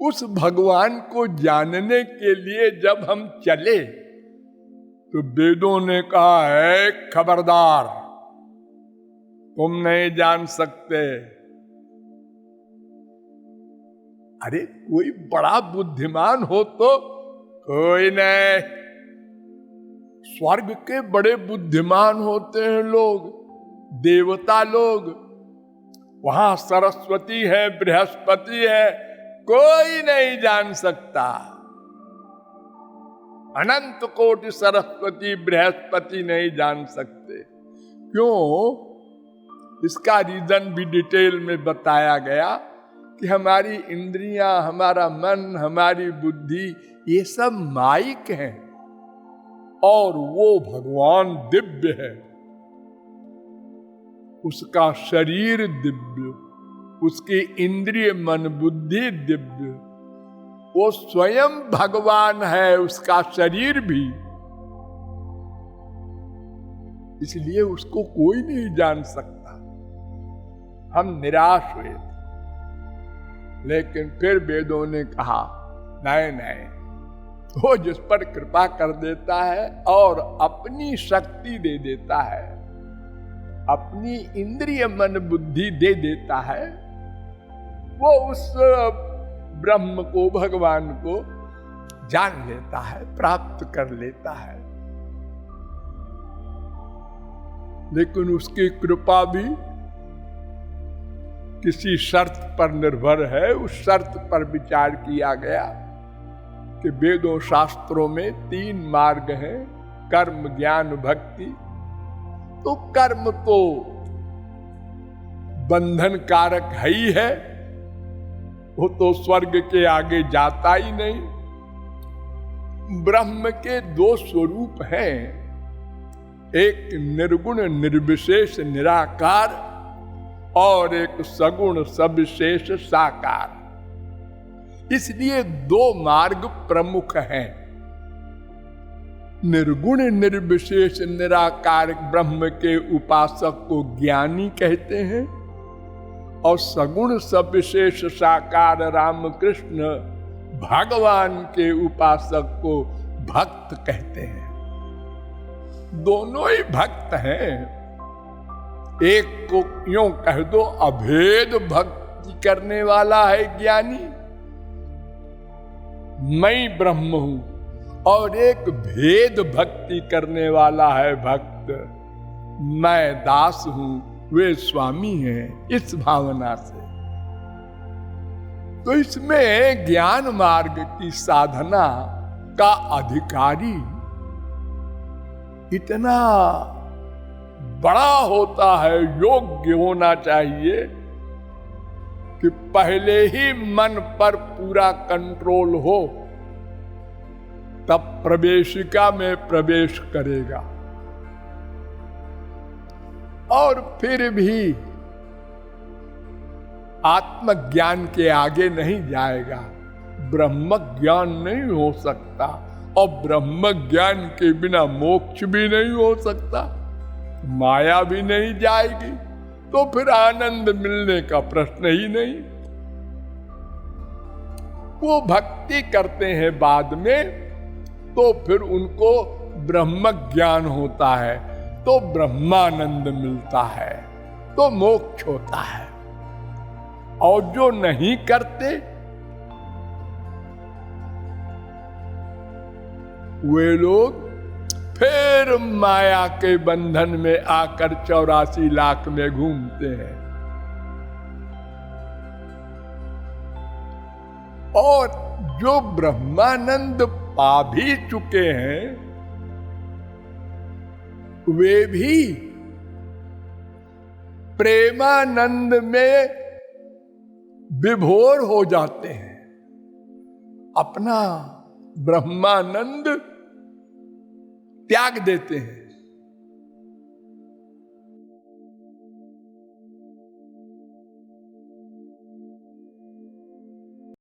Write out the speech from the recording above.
उस भगवान को जानने के लिए जब हम चले तो वेदों ने कहा है खबरदार, तुम नहीं जान सकते। अरे कोई बड़ा बुद्धिमान हो तो कोई नहीं, स्वर्ग के बड़े बुद्धिमान होते हैं लोग, देवता लोग, वहां सरस्वती है, बृहस्पति है, कोई नहीं जान सकता। अनंत कोटि सरस्वती बृहस्पति नहीं जान सकते। क्यों? इसका रीजन भी डिटेल में बताया गया कि हमारी इंद्रियां, हमारा मन, हमारी बुद्धि, ये सब माइक हैं और वो भगवान दिव्य है। उसका शरीर दिव्य, उसकी इंद्रिय मन बुद्धि दिव्य, वो स्वयं भगवान है, उसका शरीर भी। इसलिए उसको कोई नहीं जान सकता। हम निराश हुए थे, लेकिन फिर वेदों ने कहा नहीं नहीं, वो जिस पर कृपा कर देता है और अपनी शक्ति दे देता है, अपनी इंद्रिय मन बुद्धि दे देता है, वो उस ब्रह्म को, भगवान को जान लेता है, प्राप्त कर लेता है। लेकिन उसकी कृपा भी किसी शर्त पर निर्भर है। उस शर्त पर विचार किया गया कि वेदों शास्त्रों में 3 मार्ग हैं, कर्म, ज्ञान, भक्ति। तो कर्म तो बंधन कारक है ही है, वो तो स्वर्ग के आगे जाता ही नहीं। ब्रह्म के 2 स्वरूप हैं, एक निर्गुण निर्विशेष निराकार और एक सगुण सविशेष साकार। इसलिए 2 मार्ग प्रमुख हैं। निर्गुण निर्विशेष निराकार ब्रह्म के उपासक को ज्ञानी कहते हैं और सगुण सविशेष साकार रामकृष्ण भगवान के उपासक को भक्त कहते हैं। दोनों ही भक्त हैं। एक को यूं कह दो अभेद भक्ति करने वाला है ज्ञानी, मैं ब्रह्म हूं, और एक भेद भक्ति करने वाला है भक्त, मैं दास हूं, वे स्वामी हैं। इस भावना से तो इसमें ज्ञान मार्ग की साधना का अधिकारी इतना बड़ा होता है, योग्य होना चाहिए कि पहले ही मन पर पूरा कंट्रोल हो, तब प्रवेशिका में प्रवेश करेगा। और फिर भी आत्मज्ञान के आगे नहीं जाएगा, ब्रह्म ज्ञान नहीं हो सकता, और ब्रह्म ज्ञान के बिना मोक्ष भी नहीं हो सकता, माया भी नहीं जाएगी, तो फिर आनंद मिलने का प्रश्न ही नहीं। वो भक्ति करते हैं बाद में, तो फिर उनको ब्रह्म ज्ञान होता है, तो ब्रह्मानंद मिलता है, तो मोक्ष होता है। और जो नहीं करते वे लोग फिर माया के बंधन में आकर 84 लाख में घूमते हैं। और जो ब्रह्मानंद पा भी चुके हैं, वे भी प्रेमानंद में विभोर हो जाते हैं, अपना ब्रह्मानंद त्याग देते हैं।